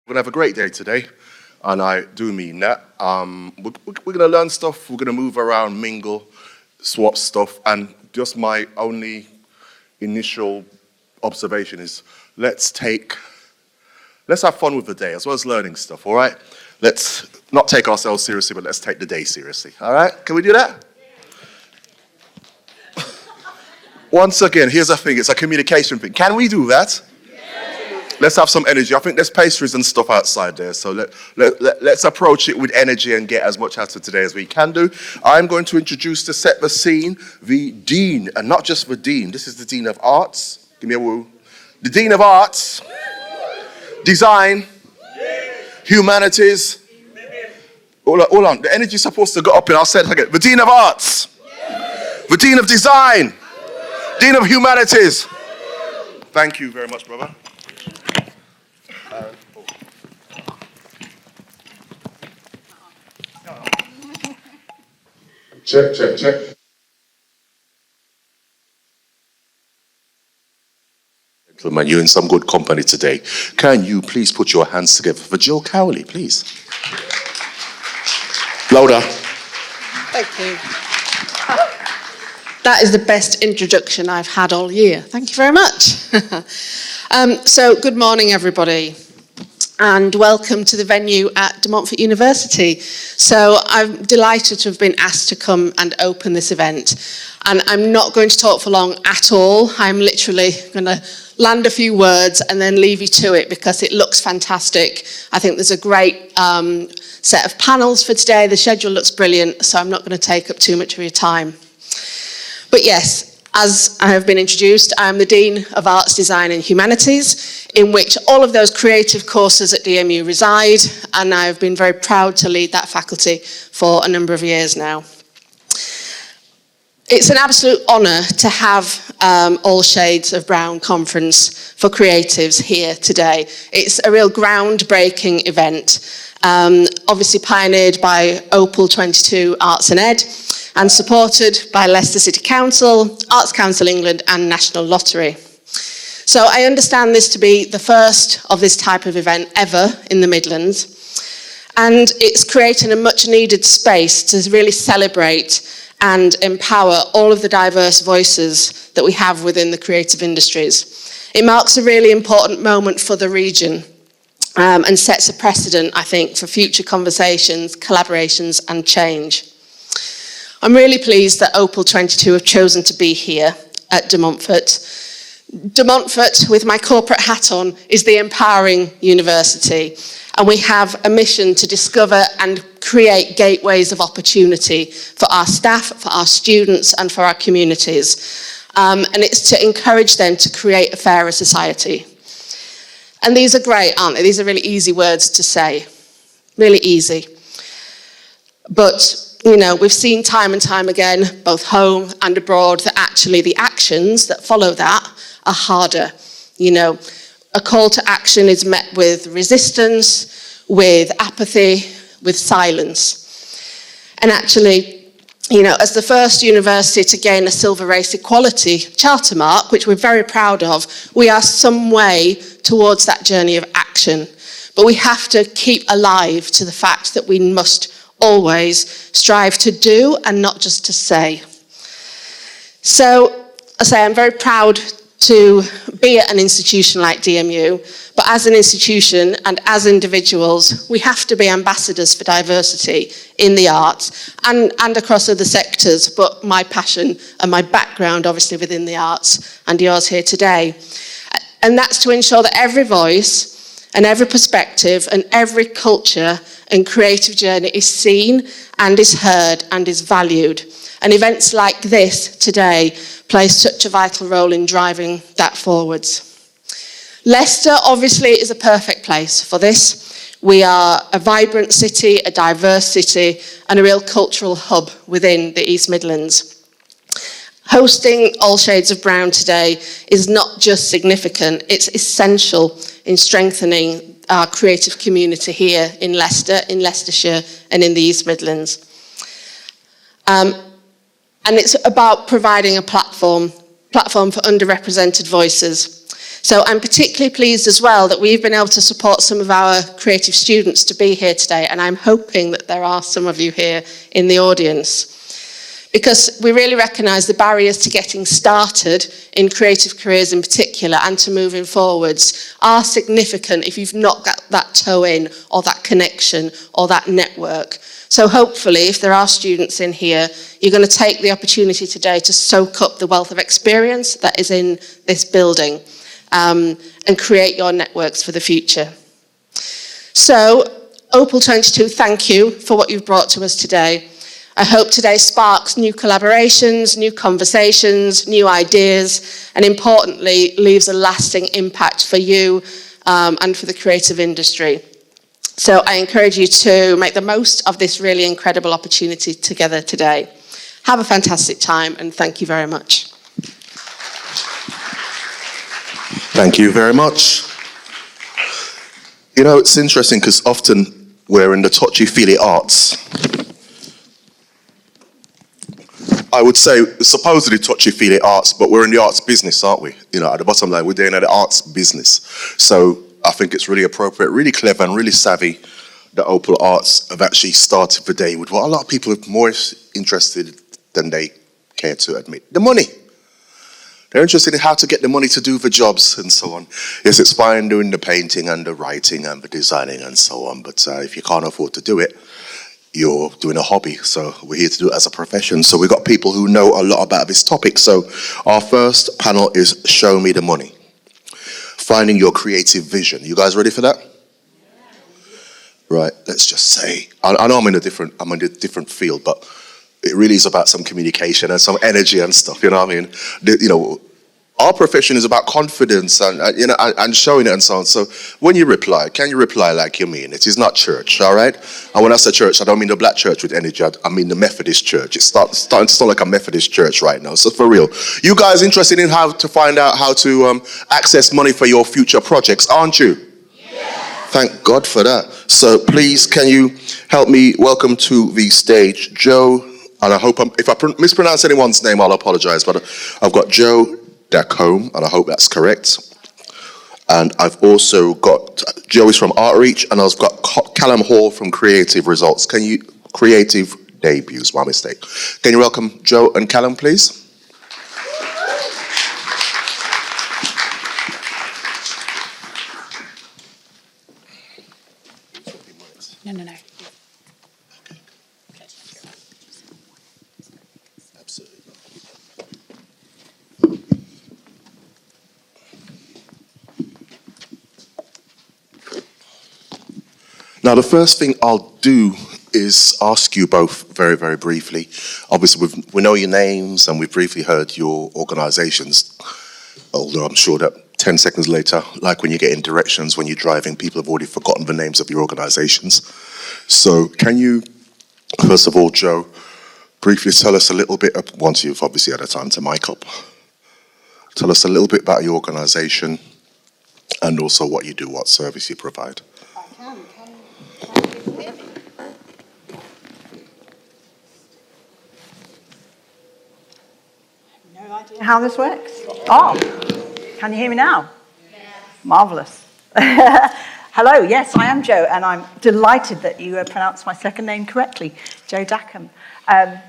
We're going to have a great day today, and I do mean that. We're going to learn stuff, we're going to move around, mingle, swap stuff, and just my only initial observation is let's have fun with the day as well as learning stuff, all right? Let's not take ourselves seriously, but let's take the day seriously, all right? Can we do that? Once again, here's the thing, it's a communication thing. Can we do that? Let's have some energy. I think there's pastries and stuff outside there, so let's approach it with energy and get as much out of today as we can do. I'm going to introduce, to set the scene, the Dean, and not just the Dean. This is the Dean of Arts. Give me a woo. The Dean of Arts, Design, Humanities. Hold on. The energy's supposed to go up, and I'll say it again. The Dean of Arts, the Dean of Design, Dean of Humanities. Thank you very much, brother. Check. Gentlemen, you're in some good company today. Can you please put your hands together for Jill Cowley, please? Louder. Thank you. That is the best introduction I've had all year. Thank you very much. So, good morning, everybody, and welcome to the venue at De Montfort University. So I'm delighted to have been asked to come and open this event. And I'm not going to talk for long at all. I'm literally going to land a few words and then leave you to it because it looks fantastic. I think there's a great set of panels for today. The schedule looks brilliant, so I'm not going to take up too much of your time. But yes, as I have been introduced, I am the Dean of Arts, Design and Humanities, in which all of those creative courses at DMU reside, and I have been very proud to lead that faculty for a number of years now. It's an absolute honour to have All Shades of Brown Conference for Creatives here today. It's a real groundbreaking event, obviously pioneered by Opal22 Arts and Ed, and supported by Leicester City Council, Arts Council England and National Lottery. So I understand this to be the first of this type of event ever in the Midlands, and it's creating a much needed space to really celebrate and empower all of the diverse voices that we have within the creative industries. It marks a really important moment for the region and sets a precedent, I think, for future conversations, collaborations and change. I'm really pleased that Opal22 have chosen to be here at De Montfort. De Montfort, with my corporate hat on, is the empowering university, and we have a mission to discover and create gateways of opportunity for our staff, for our students and for our communities. And it's to encourage them to create a fairer society. And these are great, aren't they? These are really easy words to say, really easy. But you know, we've seen time and time again, both home and abroad, that actually the actions that follow that are harder. You know, a call to action is met with resistance, with apathy, with silence. And actually, you know, as the first university to gain a Silver Race Equality Charter mark, which we're very proud of, we are some way towards that journey of action. But we have to keep alive to the fact that we must always strive to do and not just to say. So, I say I'm very proud to be at an institution like DMU, but as an institution and as individuals, we have to be ambassadors for diversity in the arts and across other sectors, but my passion and my background obviously within the arts and yours here today. And that's to ensure that every voice and every perspective and every culture and creative journey is seen and is heard and is valued. And events like this today play such a vital role in driving that forwards. Leicester obviously is a perfect place for this. We are a vibrant city, a diverse city, and a real cultural hub within the East Midlands. Hosting All Shades of Brown today is not just significant, it's essential in strengthening our creative community here in Leicester, in Leicestershire, and in the East Midlands. And it's about providing a platform for underrepresented voices. So I'm particularly pleased as well that we've been able to support some of our creative students to be here today, and I'm hoping that there are some of you here in the audience. Because we really recognise the barriers to getting started in creative careers in particular and to moving forwards are significant if you've not got that toe in or that connection or that network. So hopefully, if there are students in here, you're going to take the opportunity today to soak up the wealth of experience that is in this building and create your networks for the future. So, Opal22, thank you for what you've brought to us today. I hope today sparks new collaborations, new conversations, new ideas, and importantly, leaves a lasting impact for you and for the creative industry. So I encourage you to make the most of this really incredible opportunity together today. Have a fantastic time, and thank you very much. Thank you very much. You know, it's interesting because often we're in the touchy-feely arts. I would say supposedly touchy-feely arts, but we're in the arts business, aren't we? You know, at the bottom line, we're doing the arts business. So I think it's really appropriate, really clever and really savvy that Opal Arts have actually started the day with what a lot of people are more interested than they care to admit. The money. They're interested in how to get the money to do the jobs and so on. Yes, it's fine doing the painting and the writing and the designing and so on, but if you can't afford to do it, you're doing a hobby, so we're here to do it as a profession. So we've got people who know a lot about this topic. So our first panel is Show Me the Money. Finding your creative vision. You guys ready for that? Right, let's just say, I know I'm in a different field, but it really is about some communication and some energy and stuff, you know what I mean? You know, our profession is about confidence and you know, and showing it and so on. So when you reply, can you reply like you mean it? It's not church, all right? And when I say church, I don't mean the black church with energy. I mean the Methodist church. It's starting to sound like a Methodist church right now. So for real, you guys interested in how to find out how to access money for your future projects, aren't you? Yes. Thank God for that. So please, can you help me welcome to the stage Joe? And I hope if I mispronounce anyone's name, I'll apologize. But I've got Joe Dacombe, and I hope that's correct. And I've also got Joey's from Art Reach, and I've got Calum Hall from Creative Results. Creative Debuts, my mistake. Can you welcome Joe and Calum, please? No. Now, the first thing I'll do is ask you both very, very briefly. Obviously, we know your names and we've briefly heard your organisations, although I'm sure that 10 seconds later, like when you get in directions, when you're driving, people have already forgotten the names of your organisations. So can you, first of all, Joe, briefly tell us a little bit, once you've obviously had a time to mic up, tell us a little bit about your organisation and also what you do, what service you provide. No idea how this works. Oh, can you hear me now? Yes. Marvellous. Hello, yes, I am Joe, and I'm delighted that you pronounced my second name correctly, Joe Dacombe.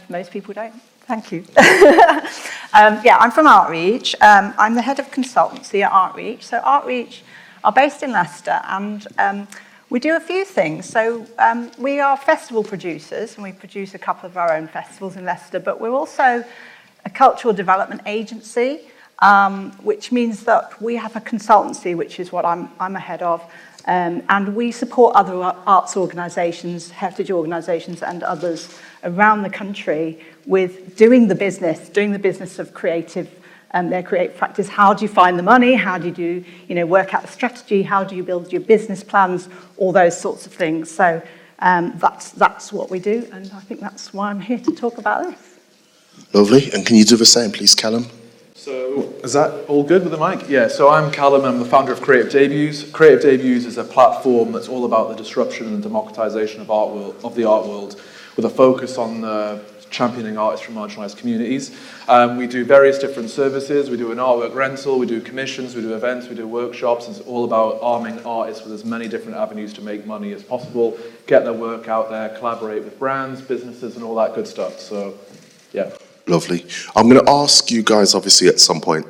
Most people don't. Thank you. I'm from Art Reach. I'm the head of consultancy at Art Reach. So Art Reach are based in Leicester, and we do a few things. So we are festival producers, and we produce a couple of our own festivals in Leicester, but we're also a cultural development agency, which means that we have a consultancy, which is what I'm a head of, and we support other arts organisations, heritage organisations and others around the country with doing the business of creative, their creative practice. How do you find the money? How do you work out the strategy? How do you build your business plans? All those sorts of things. So that's what we do, and I think that's why I'm here to talk about this. Lovely. And can you do the same, please, Calum? So, is that all good with the mic? Yeah, so I'm Calum, I'm the founder of Creative Debuts. Creative Debuts is a platform that's all about the disruption and democratization of the art world, with a focus on championing artists from marginalised communities. We do various different services. We do an artwork rental, we do commissions, we do events, we do workshops. It's all about arming artists with as many different avenues to make money as possible, get their work out there, collaborate with brands, businesses, and all that good stuff. So, yeah. Lovely. I'm going to ask you guys, obviously, at some point,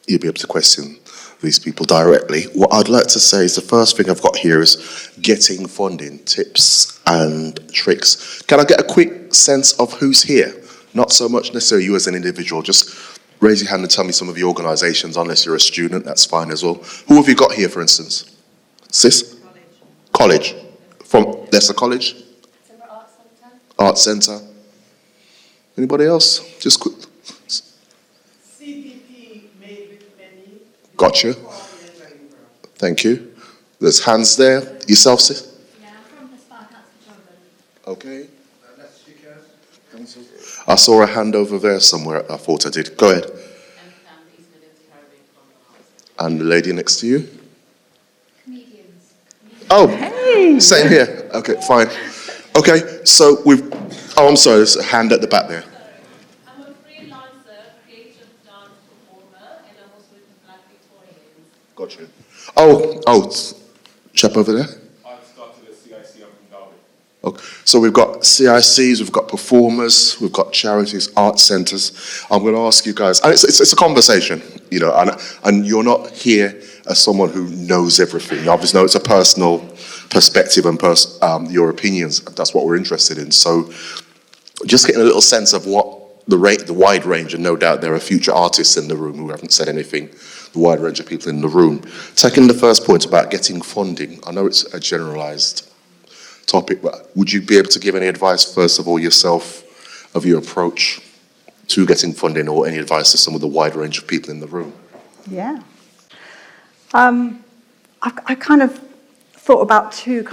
you'll be able to question these people directly. What I'd like to say is the first thing I've got here is getting funding, tips and tricks. Can I get a quick sense of who's here? Not so much necessarily you as an individual, just raise your hand and tell me some of your organisations, unless you're a student, that's fine as well. Who have you got here, for instance? Sis? College. From Leicester College? Art Centre. Anybody else? Just quick. CPP made with many. Gotcha. Thank you. There's hands there. Yourself, sis? Yeah, I'm from the Spark Arts Photography. Okay. I saw a hand over there somewhere. I thought I did. Go ahead. And the lady next to you? Comedians. Oh, same here. Okay, fine. Okay, so we've... Oh, I'm sorry. There's a hand at the back there. I'm a freelancer, creative dance performer, and I'm also with the Black Victorians. Gotcha. Chap over there. I started at CIC, I'm from Derby. Okay. So we've got CICs, we've got performers, we've got charities, art centres. I'm going to ask you guys, and it's a conversation, you know, and you're not here as someone who knows everything. You obviously know it's a personal perspective and your opinions. That's what we're interested in. So just getting a little sense of what the wide range, and no doubt there are future artists in the room who haven't said anything, the wide range of people in the room. Taking the first point about getting funding, I know it's a generalised topic, but would you be able to give any advice, first of all, yourself, of your approach to getting funding, or any advice to some of the wide range of people in the room? Yeah. I kind of thought about two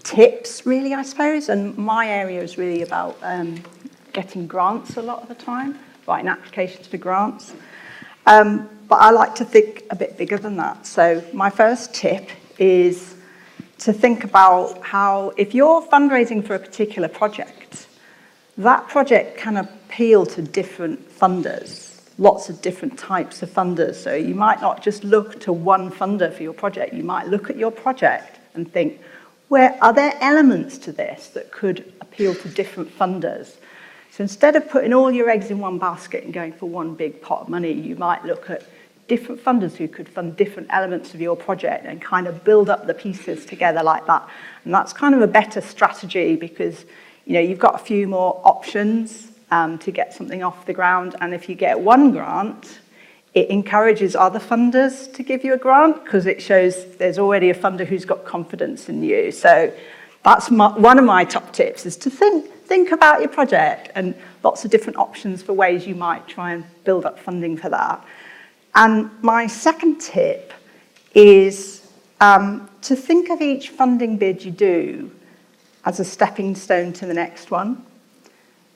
tips, really, I suppose, and my area is really about getting grants a lot of the time, writing applications for grants. But I like to think a bit bigger than that. So my first tip is to think about how, if you're fundraising for a particular project, that project can appeal to different funders, lots of different types of funders. So you might not just look to one funder for your project. You might look at your project and think, where are there elements to this that could appeal to different funders? So instead of putting all your eggs in one basket and going for one big pot of money, you might look at different funders who could fund different elements of your project and kind of build up the pieces together like that. And that's kind of a better strategy because, you know, you've got a few more options to get something off the ground. And if you get one grant, it encourages other funders to give you a grant because it shows there's already a funder who's got confidence in you. So that's one of my top tips, is to think about your project and lots of different options for ways you might try and build up funding for that. And my second tip is to think of each funding bid you do as a stepping stone to the next one.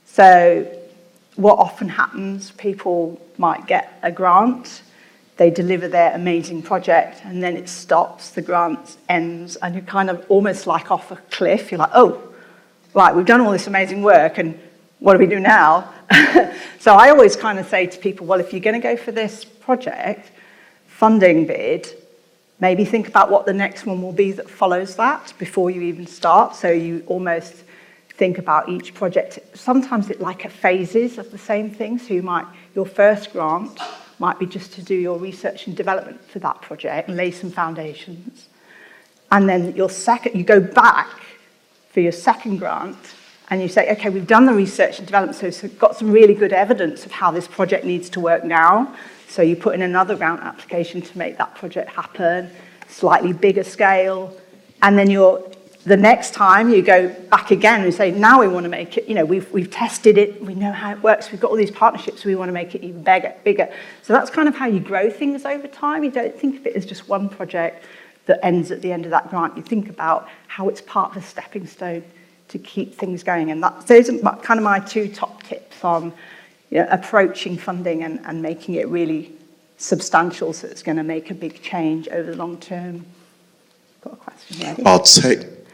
So what often happens, people might get a grant, they deliver their amazing project, and then it stops, the grant ends, and you're kind of almost like off a cliff. You're like, oh, right, we've done all this amazing work, and what do we do now? So I always kind of say to people, well, if you're going to go for this project, funding bid, maybe think about what the next one will be that follows that before you even start. So you almost think about each project. Sometimes it's like a phases of the same thing. So your first grant might be just to do your research and development for that project and lay some foundations. And then you go back for your second grant and you say, okay, we've done the research and development, so we've got some really good evidence of how this project needs to work now. So you put in another grant application to make that project happen, slightly bigger scale. And then the next time you go back again and say, now we want to make it, we've tested it, we know how it works, we've got all these partnerships, we want to make it even bigger. So that's kind of how you grow things over time. You don't think of it as just one project that ends at the end of that grant. You think about how it's part of a stepping stone to keep things going. And those are kind of my two top tips on approaching funding and making it really substantial so it's going to make a big change over the long term. Got a question ready?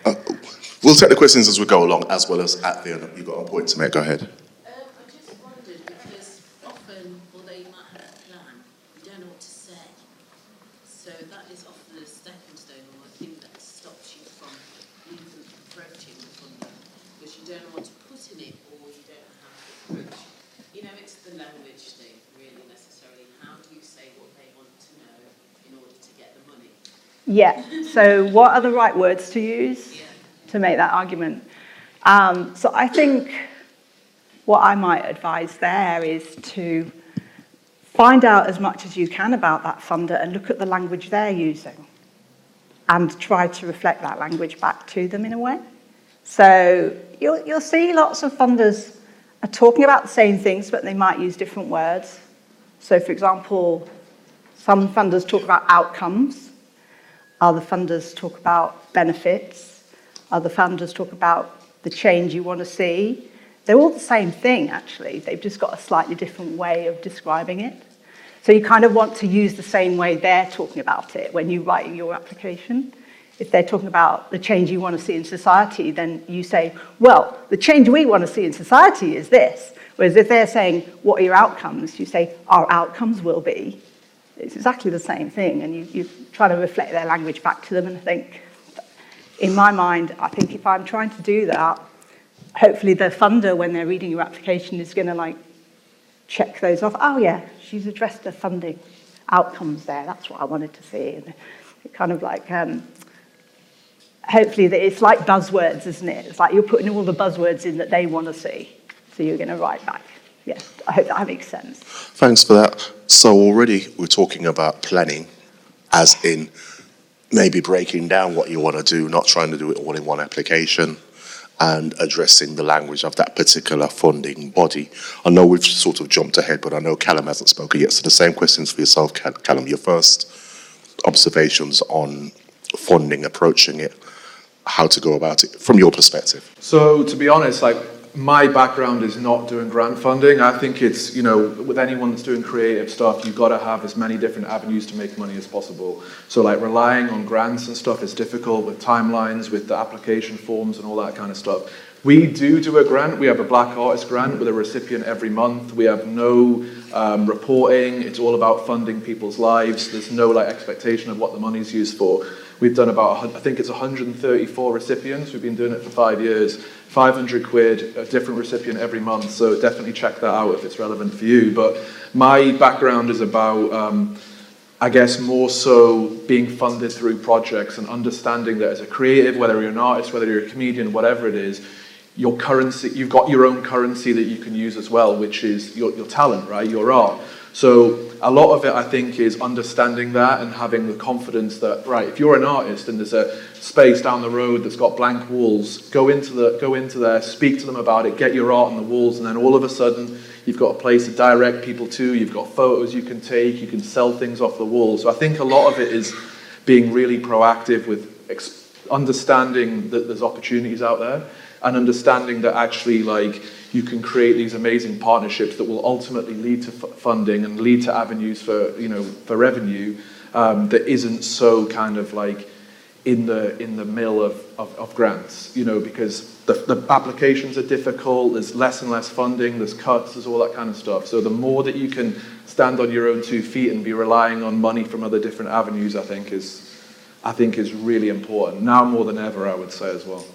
We'll take the questions as we go along, as well as at the end. You've got a point to make. Go ahead. I just wondered, because often, although you might have a plan, you don't know what to say. So that is often a stepping stone or a thing that stops you from even approaching the funding, because you don't know what to put in it or you don't know how to approach. You know, it's the language thing, really, necessarily. How do you say what they want to know in order to get the money? Yeah, so what are the right words to use to make that argument? So I think what I might advise there is to find out as much as you can about that funder and look at the language they're using and try to reflect that language back to them in a way. So you'll see lots of funders are talking about the same things, but they might use different words. So for example, some funders talk about outcomes, other funders talk about benefits, other funders talk about the change you want to see. They're all the same thing, actually. They've just got a slightly different way of describing it. So you kind of want to use the same way they're talking about it when you write your application. If they're talking about the change you want to see in society, then you say, well, the change we want to see in society is this. Whereas if they're saying, what are your outcomes? You say, our outcomes will be. It's exactly the same thing, and you try to reflect their language back to them, and I think, in my mind, I think if I'm trying to do that, hopefully the funder, when they're reading your application, is going to check those off. Oh yeah, she's addressed the funding outcomes there. That's what I wanted to see. And it kind of hopefully it's like buzzwords, isn't it? It's like you're putting all the buzzwords in that they want to see. So you're going to write back. Yes, I hope that makes sense. Thanks for that. So already we're talking about planning, as in maybe breaking down what you want to do, not trying to do it all in one application, and addressing the language of that particular funding body. I know we've sort of jumped ahead, but I know Calum hasn't spoken yet. So the same questions for yourself, Calum. Your first observations on funding, approaching it, how to go about it from your perspective. So to be honest, my background is not doing grant funding. I think it's, with anyone that's doing creative stuff, you've got to have as many different avenues to make money as possible. So relying on grants and stuff is difficult with timelines, with the application forms and all that kind of stuff. We do a grant. We have a Black Artist grant with a recipient every month. We have no reporting. It's all about funding people's lives. There's no expectation of what the money's used for. We've done about, I think it's 134 recipients. We've been doing it for 5 years. 500 quid, a different recipient every month. So definitely check that out if it's relevant for you. But my background is about, I guess, more so being funded through projects and understanding that as a creative, whether you're an artist, whether you're a comedian, whatever it is, your currency, you've got your own currency that you can use as well, which is your talent, right? Your art. So a lot of it, I think, is understanding that and having the confidence that, right, if you're an artist and there's a space down the road that's got blank walls, go into there, speak to them about it, get your art on the walls, and then all of a sudden you've got a place to direct people to, you've got photos you can take, you can sell things off the wall. So I think a lot of it is being really proactive with understanding that there's opportunities out there and understanding that actually you can create these amazing partnerships that will ultimately lead to funding and lead to avenues for revenue that isn't so kind of in the mill of grants, because the applications are difficult, there's less and less funding, there's cuts, there's all that kind of stuff. So the more that you can stand on your own 2 feet and be relying on money from other different avenues, I think is really important. Now more than ever, I would say as well.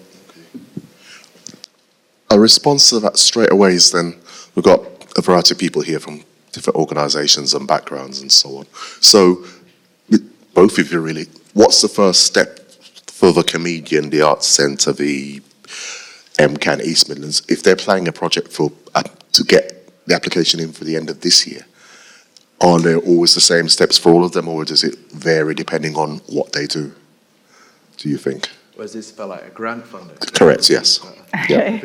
A response to that straight away is then, we've got a variety of people here from different organisations and backgrounds and so on. So, both of you really, what's the first step for the comedian, the Arts Centre, the MCAN East Midlands, if they're planning a project to get the application in for the end of this year? Are there always the same steps for all of them, or does it vary depending on what they do you think? Was this for a grant funding? Correct, yes. Yeah.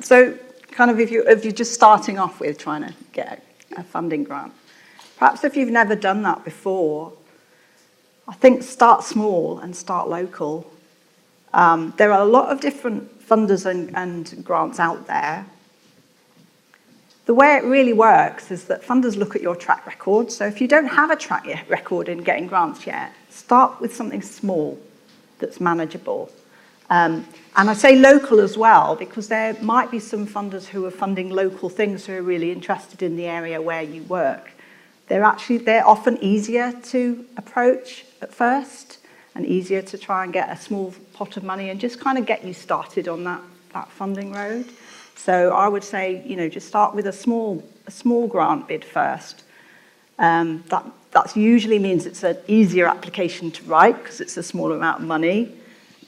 So kind of if you're just starting off with trying to get a funding grant, perhaps if you've never done that before, I think start small and start local. There are a lot of different funders and grants out there. The way it really works is that funders look at your track record. So if you don't have a track record in getting grants yet, start with something small. that's manageable. And I say local as well, because there might be some funders who are funding local things who are really interested in the area where you work. They're often easier to approach at first and easier to try and get a small pot of money and just kind of get you started on that funding road. So I would say, just start with a small grant bid first. That usually means it's an easier application to write because it's a smaller amount of money,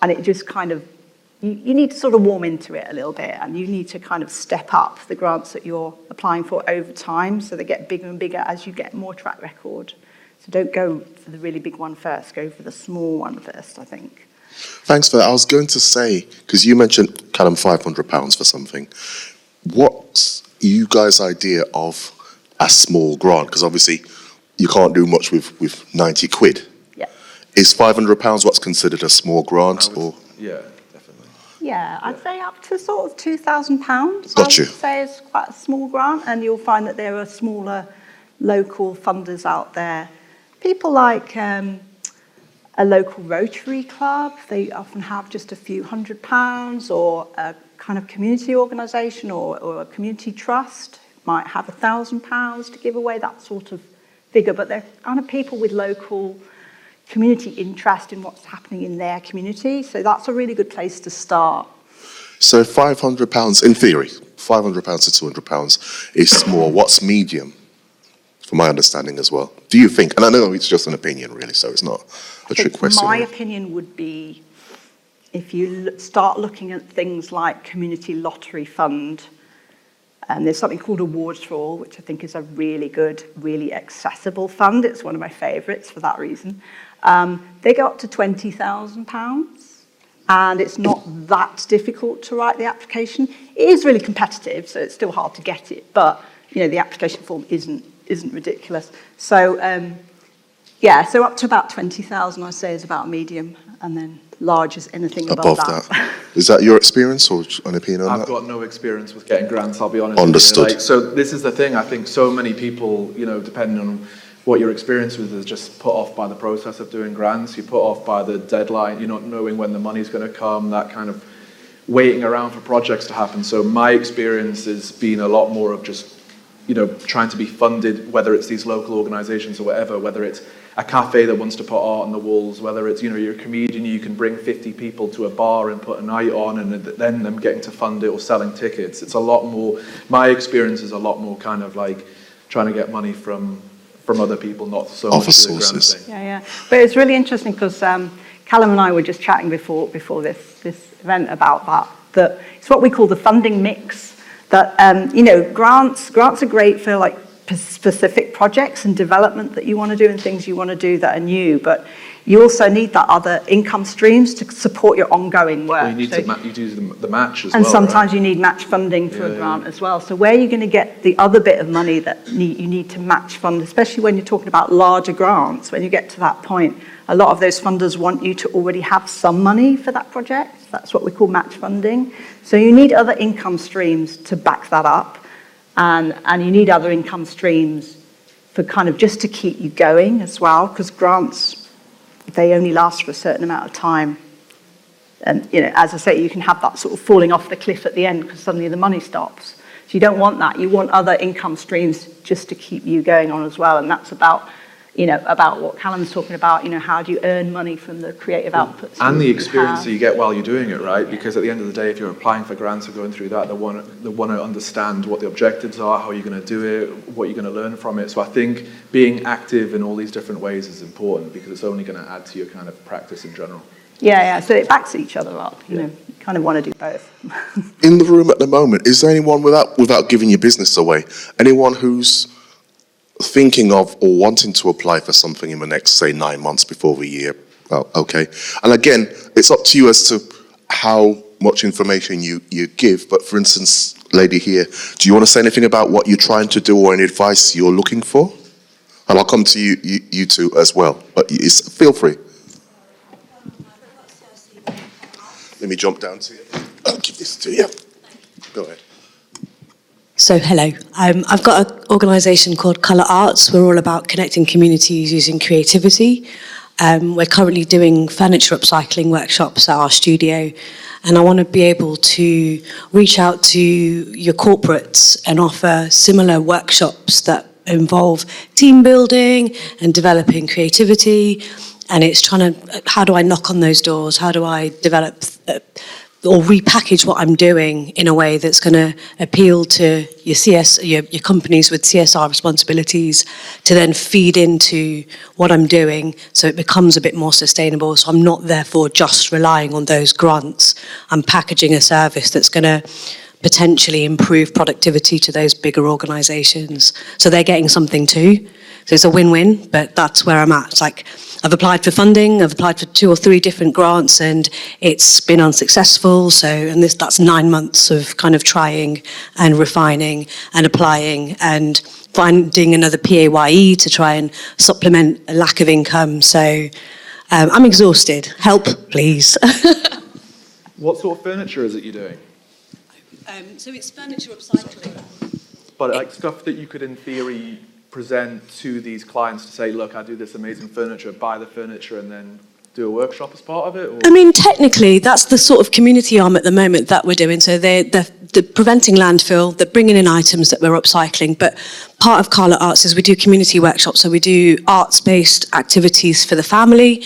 and it just kind of, you need to sort of warm into it a little bit, and you need to kind of step up the grants that you're applying for over time so they get bigger and bigger as you get more track record. So don't go for the really big one first, go for the small one first, I think. Thanks for that. I was going to say, because you mentioned, Calum, £500 for something. What's you guys' idea of a small grant? Because obviously you can't do much with 90 quid. Yeah. Is £500 what's considered a small grant? Yeah, definitely. Yeah, I'd say up to sort of £2,000. Got you. I would say is quite a small grant, and you'll find that there are smaller local funders out there. People like a local Rotary Club, they often have just a few £100, or a kind of community organisation or a community trust might have £1,000 to give away, that sort of figure. But they're kind of people with local community interest in what's happening in their community. So that's a really good place to start. So £500, in theory, £500 to £200 is small. What's medium? From my understanding as well. Do you think, and I know it's just an opinion really, so it's not a trick question. My opinion would be, if you start looking at things like Community Lottery Fund, and there's something called Awards for All, which I think is a really good, really accessible fund. It's one of my favourites for that reason. They go up to £20,000, and it's not that difficult to write the application. It is really competitive, so it's still hard to get it, but the application form isn't ridiculous. So so up to about 20,000, I say, is about medium, and then large is anything above that. Is that your experience or an opinion on that? I've got no experience with getting grants, I'll be honest. Understood. So this is the thing, I think so many people, depending on what your experience with is, just put off by the process of doing grants. You put off by the deadline, you're not knowing when the money's going to come, that kind of waiting around for projects to happen. So my experience has been a lot more of just trying to be funded, whether it's these local organisations or whatever, whether it's a cafe that wants to put art on the walls, whether it's, you're a comedian, you can bring 50 people to a bar and put a night on, and then them getting to fund it or selling tickets. It's a lot more, my experience is a lot more kind of like trying to get money from other people, not so much the grant thing. Yeah. But it's really interesting because Calum and I were just chatting before this event about that it's what we call the funding mix. That grants are great for like specific projects and development that you want to do and things you want to do that are new, but you also need that other income streams to support your ongoing work. Well, you need you do the match as and well. And sometimes right? you need match funding for a grant as well. So where are you going to get the other bit of money that you need to match fund, especially when you're talking about larger grants? When you get to that point, a lot of those funders want you to already have some money for that project. That's what we call match funding. So you need other income streams to back that up, and you need other income streams for kind of just to keep you going as well, because grants, they only last for a certain amount of time. And, as I say, you can have that sort of falling off the cliff at the end because suddenly the money stops. So you don't want that. You want other income streams just to keep you going on as well. And that's about what Calum's talking about, how do you earn money from the creative outputs. And the experience that you get while you're doing it, right? Because at the end of the day, if you're applying for grants or going through that, they want to understand what the objectives are, how you're going to do it, what you're going to learn from it. So I think being active in all these different ways is important because it's only going to add to your kind of practice in general. Yeah, so it backs each other up, you kind of want to do both. In the room at the moment, is there anyone without giving your business away, anyone who's thinking of or wanting to apply for something in the next, say, 9 months before the year? Well, okay. And again, it's up to you as to how much information you give. But for instance, lady here, do you want to say anything about what you're trying to do or any advice you're looking for? And I'll come to you two as well. But feel free. Let me jump down to you. I'll give this to you. Go ahead. So, hello. I've got an organisation called Colour Arts. We're all about connecting communities using creativity. We're currently doing furniture upcycling workshops at our studio, and I want to be able to reach out to your corporates and offer similar workshops that involve team building and developing creativity. And it's trying to, how do I knock on those doors? How do I develop or repackage what I'm doing in a way that's going to appeal to your companies with CSR responsibilities to then feed into what I'm doing so it becomes a bit more sustainable. So I'm not therefore just relying on those grants. I'm packaging a service that's going to potentially improve productivity to those bigger organisations. So they're getting something too. So it's a win-win, but that's where I'm at. It's like, I've applied for funding, I've applied for 2 or 3 different grants, and it's been unsuccessful. So, and that's 9 months of kind of trying and refining and applying and finding another PAYE to try and supplement a lack of income. So I'm exhausted. Help, please. What sort of furniture is it you're doing? So it's furniture upcycling. But like stuff that you could, in theory, present to these clients to say, look, I do this amazing furniture, buy the furniture, and then do a workshop as part of it? Or? I mean, technically, that's the sort of community arm at the moment that we're doing. So they're preventing landfill, they're bringing in items that we're upcycling. But part of Carla Arts is we do community workshops. So we do arts-based activities for the family.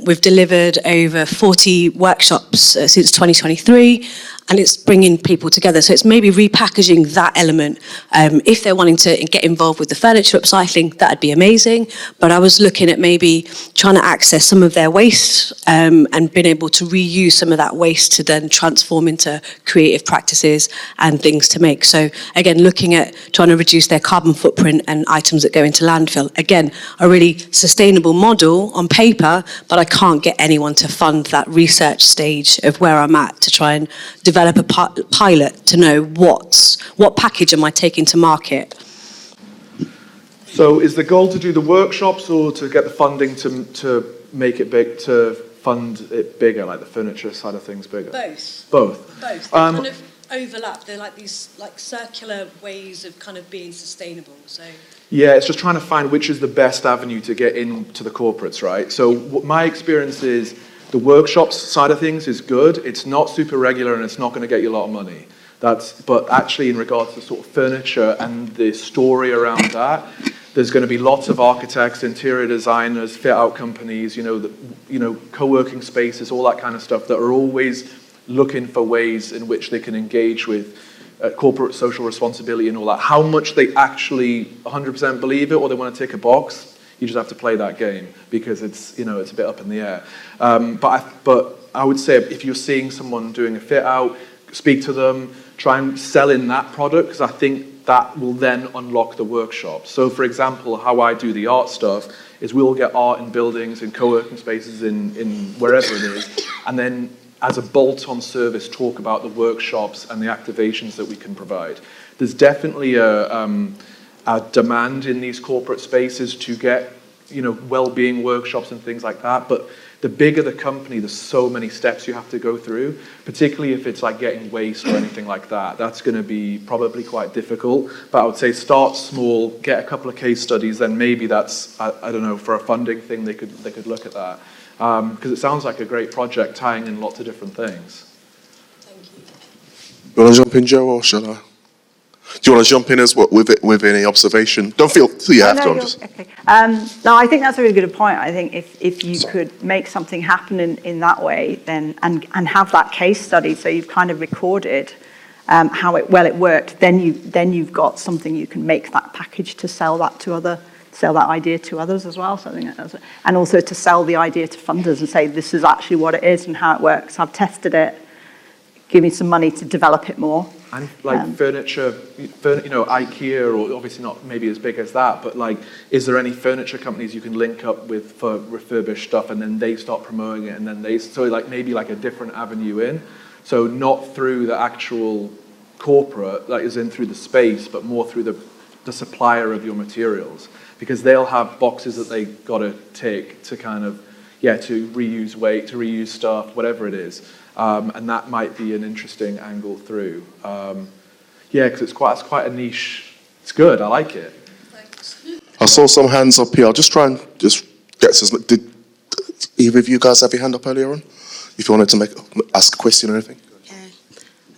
We've delivered over 40 workshops since 2023. And it's bringing people together. So it's maybe repackaging that element. If they're wanting to get involved with the furniture upcycling, that'd be amazing. But I was looking at maybe trying to access some of their waste and being able to reuse some of that waste to then transform into creative practices and things to make. So again, looking at trying to reduce their carbon footprint and items that go into landfill. Again, a really sustainable model on paper, but I can't get anyone to fund that research stage of where I'm at to try and develop a pilot to know what package am I taking to market. So is the goal to do the workshops or to get the funding to make it big, to fund it bigger, like the furniture side of things bigger? Both. Both? Both. They kind of overlap. They're like these like circular ways of kind of being sustainable. So yeah, it's just trying to find which is the best avenue to get into the corporates, right? So what my experience is, the workshops side of things is good. It's not super regular and it's not going to get you a lot of money. But actually in regards to sort of furniture and the story around that, there's going to be lots of architects, interior designers, fit-out companies, co-working spaces, all that kind of stuff that are always looking for ways in which they can engage with corporate social responsibility and all that. How much they actually 100% believe it or they want to tick a box, you just have to play that game because it's a bit up in the air. But I would say if you're seeing someone doing a fit out, speak to them, try and sell in that product because I think that will then unlock the workshop. So for example, how I do the art stuff is we'll get art in buildings, in co-working spaces, in wherever it is, and then as a bolt-on service talk about the workshops and the activations that we can provide. There's definitely a demand in these corporate spaces to get, well-being workshops and things like that. But the bigger the company, there's so many steps you have to go through, particularly if it's like getting waste or anything like that. That's going to be probably quite difficult. But I would say start small, get a couple of case studies, then maybe that's, I don't know, for a funding thing, they could look at that. Because it sounds like a great project tying in lots of different things. thank you. You want to jump in, Joe, or shall I? Do you want to jump in as well with any observation? Don't feel you have to. Okay. No, I think that's a really good point. I think if you could make something happen in that way, then and have that case study, so you've kind of recorded how it worked. Then you've got something you can make that package to sell that idea to others as well. So I think that's, and also to sell the idea to funders and say this is actually what it is and how it works. I've tested it. Give me some money to develop it more. And like furniture, IKEA, or obviously not maybe as big as that, but like, is there any furniture companies you can link up with for refurbished stuff, and then they start promoting it, and then maybe like a different avenue in, so not through the actual corporate, like as in through the space, but more through the supplier of your materials, because they'll have boxes that they got to take to kind of to reuse weight, to reuse stuff, whatever it is. And that might be an interesting angle through. Because it's quite a niche. It's good. I like it. Thanks. I saw some hands up here. I'll just try and get Either of you guys have your hand up earlier on? If you wanted to ask a question or anything.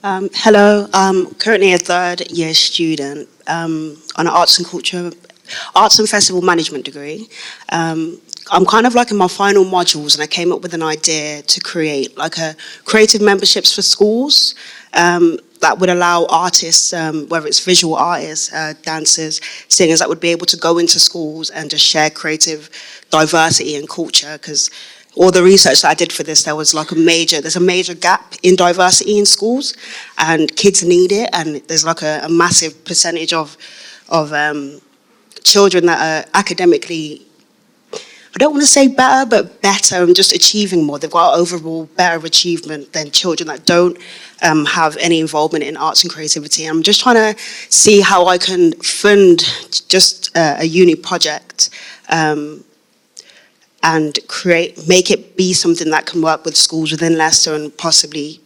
Hello, I'm currently a third year student on an arts and festival management degree. I'm kind of like in my final modules, and I came up with an idea to create like a creative memberships for schools that would allow artists, whether it's visual artists, dancers, singers, that would be able to go into schools and just share creative diversity and culture. Because all the research that I did for this, there's a major gap in diversity in schools, and kids need it, and there's like a massive percentage of children that are academically, I don't want to say better, but better and just achieving more. They've got overall better achievement than children that don't have any involvement in arts and creativity. I'm just trying to see how I can fund just a uni project and make it be something that can work with schools within Leicester and possibly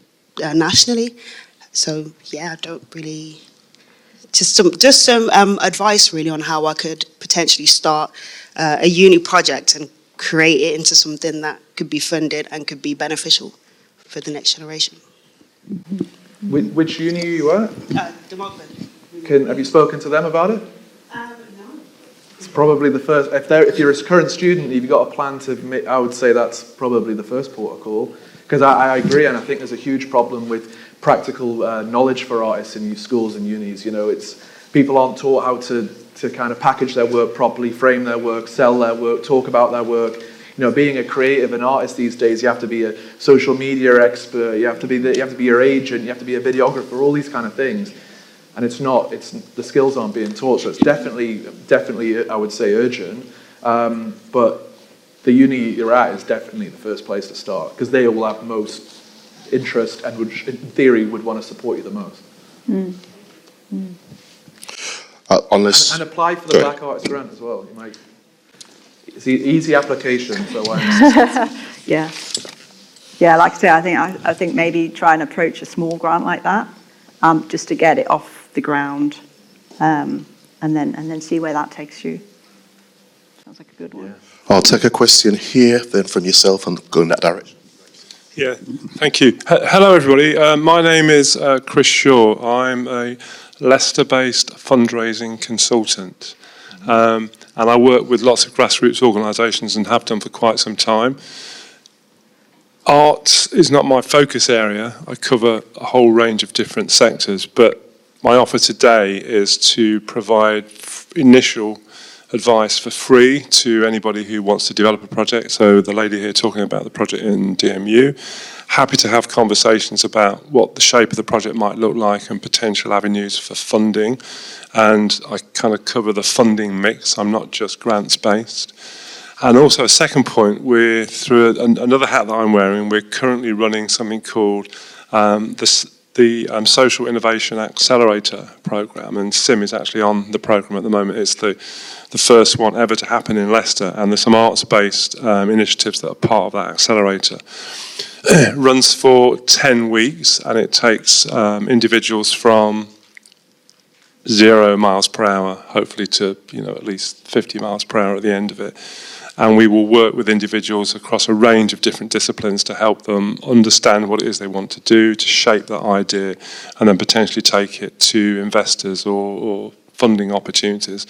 nationally. So yeah, I don't really, just some advice really on how I could potentially start a uni project and create it into something that could be funded and could be beneficial for the next generation. Which uni are you at? Dacombe. Have you spoken to them about it? No. It's probably the first. If you're a current student, you've got a plan to. I would say that's probably the first port of call. Because I agree, and I think there's a huge problem with practical knowledge for artists in schools and unis. You know, it's people aren't taught how to kind of package their work properly, frame their work, sell their work, talk about their work. You know, being a creative and artist these days, you have to be a social media expert. You have to be your agent. You have to be a videographer. All these kind of things. And the skills aren't being taught, so it's definitely, I would say, urgent. But the uni you're at is definitely the first place to start, because they will have most interest and would, in theory, would want to support you the most. And apply for the Black Artist Grant as well. It's an easy application, so Yeah. Yeah, like I say, I think maybe try and approach a small grant like that, just to get it off the ground, and then see where that takes you. Sounds like a good one. Yeah. I'll take a question here, then from yourself, and go in that direction. Yeah, thank you. Hello, everybody. My name is Chris Shaw. I'm a Leicester-based fundraising consultant, and I work with lots of grassroots organisations and have done for quite some time. Art is not my focus area. I cover a whole range of different sectors, but my offer today is to provide initial advice for free to anybody who wants to develop a project. So the lady here talking about the project in DMU, happy to have conversations about what the shape of the project might look like and potential avenues for funding. And I kind of cover the funding mix. I'm not just grants based. And also a second point, we're through another hat that I'm wearing, we're currently running something called the Social Innovation Accelerator Programme, and Sim is actually on the programme at the moment. It's the first one ever to happen in Leicester, and there's some arts-based initiatives that are part of that accelerator. It runs for 10 weeks, and it takes individuals from 0 miles per hour, hopefully to at least 50 miles per hour at the end of it. And we will work with individuals across a range of different disciplines to help them understand what it is they want to do, to shape that idea, and then potentially take it to investors or funding opportunities.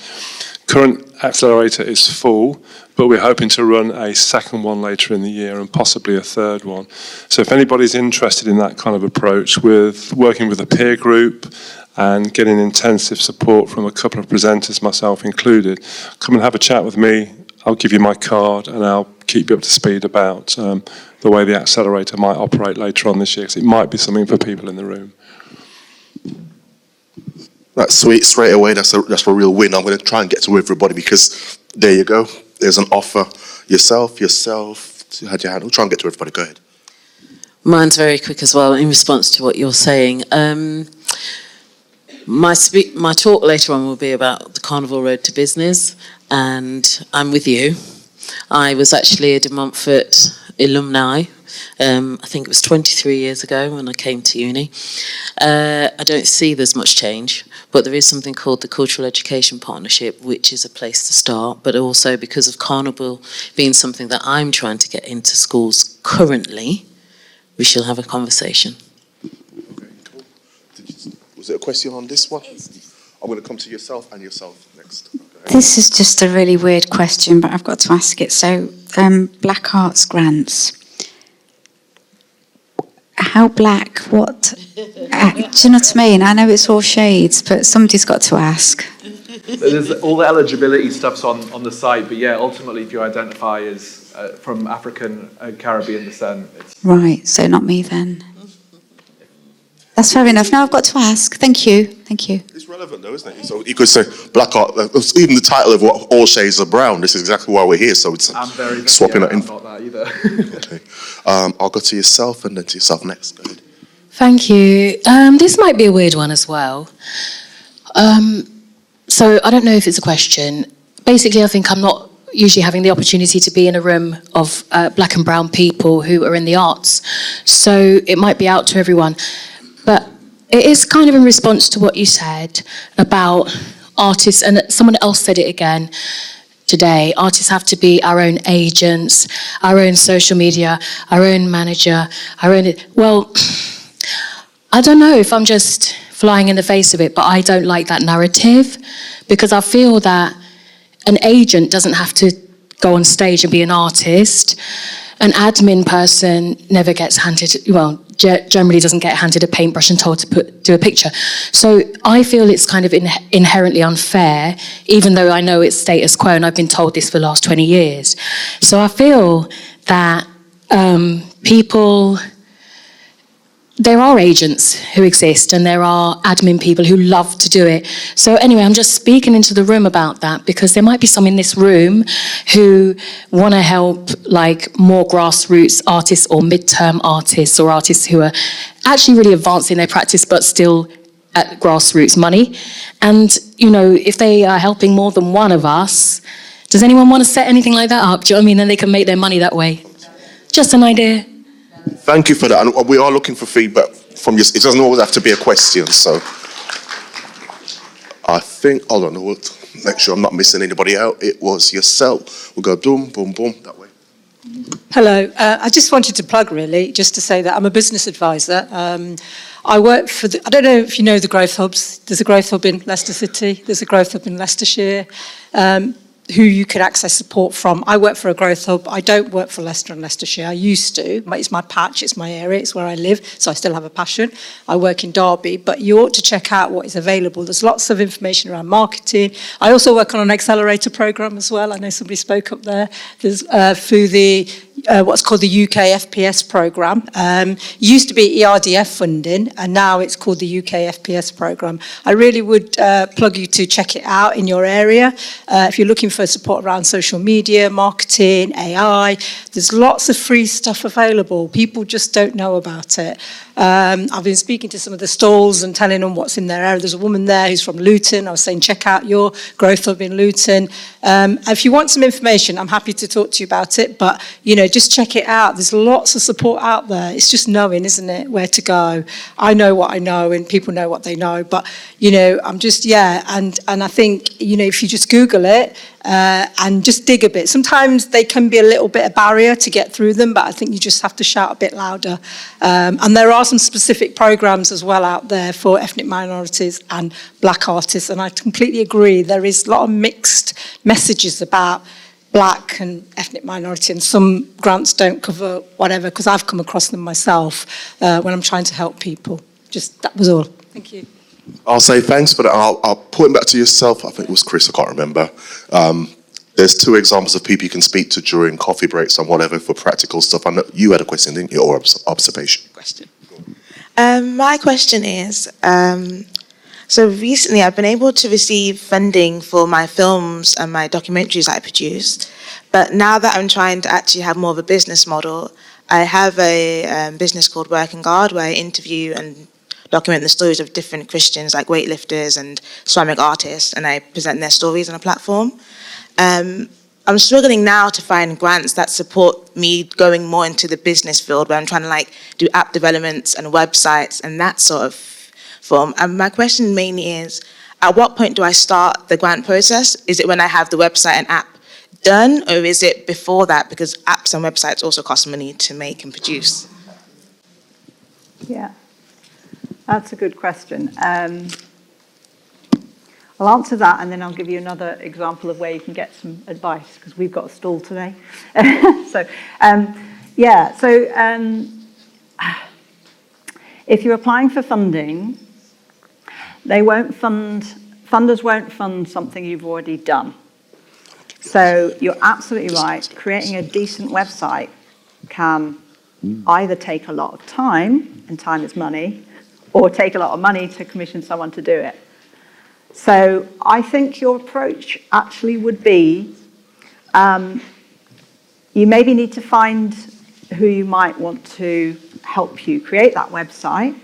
Current accelerator is full, but we're hoping to run a second one later in the year and possibly a third one. So if anybody's interested in that kind of approach, with working with a peer group and getting intensive support from a couple of presenters, myself included, come and have a chat with me. I'll give you my card and I'll keep you up to speed about the way the accelerator might operate later on this year, because it might be something for people in the room. That's sweet. Straight away, that's a real win. I'm going to try and get to everybody, because there you go. There's an offer. Yourself. You had your hand. We'll try and get to everybody. Go ahead. Mine's very quick as well in response to what you're saying. My talk later on will be about the Carnival Road to Business, and I'm with you. I was actually a De Montfort alumni I think it was 23 years ago when I came to uni. I don't see there's much change, but there is something called the Cultural Education Partnership, which is a place to start, but also because of Carnival being something that I'm trying to get into schools currently, we shall have a conversation. Okay, cool. Was there a question on this one? I'm going to come to yourself and yourself next. Okay. This is just a really weird question, but I've got to ask it. So, Black Arts grants. How black? What? Do you know what I mean? I know it's all shades, but somebody's got to ask. There's all the eligibility stuff's on the site, but yeah, ultimately, if you identify as from African Caribbean descent, it's... Right, so not me then. That's fair enough. Now I've got to ask. Thank you. Thank you. It's relevant though, isn't it? So you could say black art, even the title of what all shades of brown, this is exactly why we're here, so it's swapping that in. I'm not that either. Okay. I'll go to yourself and then to yourself next. Go ahead. Thank you. This might be a weird one as well. So I don't know if it's a question. Basically, I think I'm not usually having the opportunity to be in a room of black and brown people who are in the arts. So it might be out to everyone. But it is kind of in response to what you said about artists, and someone else said it again today. Artists have to be our own agents, our own social media, our own manager, our own... Well, I don't know if I'm just flying in the face of it, but I don't like that narrative because I feel that an agent doesn't have to go on stage and be an artist. An admin person never gets handed, well, generally doesn't get handed a paintbrush and told to do a picture. So I feel it's kind of inherently unfair, even though I know it's status quo and I've been told this for the last 20 years. So I feel that people... There are agents who exist and there are admin people who love to do it. So anyway, I'm just speaking into the room about that because there might be some in this room who want to help like more grassroots artists or midterm artists or artists who are actually really advancing their practice but still at grassroots money. And, you know, if they are helping more than one of us, does anyone want to set anything like that up? Do you know what I mean? Then they can make their money that way. Just an idea. Thank you for that. And we are looking for feedback from you. It doesn't always have to be a question. So I think, hold on, we'll make sure I'm not missing anybody out. It was yourself. We'll go boom, boom, boom, that way. Hello. I just wanted to plug really, just to say that I'm a business advisor. I work for I don't know if you know the growth hubs. There's a growth hub in Leicester City. There's a growth hub in Leicestershire. Who you could access support from. I work for a growth hub. I don't work for Leicester and Leicestershire. I used to. It's my patch, it's my area, it's where I live, so I still have a passion. I work in Derby, but you ought to check out what is available. There's lots of information around marketing. I also work on an accelerator program as well. I know somebody spoke up there. There's through the what's called the UK FPS program. Used to be ERDF funding, and now it's called the UK FPS program. I really would plug you to check it out in your area. If you're looking for support around social media, marketing, AI, there's lots of free stuff available. People just don't know about it. I've been speaking to some of the stalls and telling them what's in their area. There's a woman there who's from Luton. I was saying, check out your growth hub in Luton. If you want some information, I'm happy to talk to you about it. But, you know, just check it out. There's lots of support out there. It's just knowing, isn't it, where to go. I know what I know and people know what they know. But, you know, I'm just, yeah. And I think, you know, if you just Google it, and just dig a bit. Sometimes they can be a little bit a barrier to get through them, but I think you just have to shout a bit louder. And there are some specific programs as well out there for ethnic minorities and black artists, and I completely agree. There is a lot of mixed messages about black and ethnic minority, and some grants don't cover whatever, because I've come across them myself when I'm trying to help people. Just, that was all. Thank you. I'll say thanks, but I'll point back to yourself. I think it was Chris, I can't remember. There's two examples of people you can speak to during coffee breaks and whatever for practical stuff. I know you had a question, didn't you, or observation? Question. My question is, so recently I've been able to receive funding for my films and my documentaries that I produce, but now that I'm trying to actually have more of a business model, I have a business called Working Guard where I interview and document the stories of different Christians like weightlifters and ceramic artists, and I present their stories on a platform. I'm struggling now to find grants that support me going more into the business field, where I'm trying to like do app developments and websites and that sort of form. And my question mainly is, at what point do I start the grant process? Is it when I have the website and app done, or is it before that? Because apps and websites also cost money to make and produce. Yeah, that's a good question. I'll answer that, and then I'll give you another example of where you can get some advice, because we've got a stall today. If you're applying for funding, funders won't fund something you've already done. So you're absolutely right. Creating a decent website can either take a lot of time, and time is money, or take a lot of money to commission someone to do it. So I think your approach actually would be, you maybe need to find who you might want to help you create that website,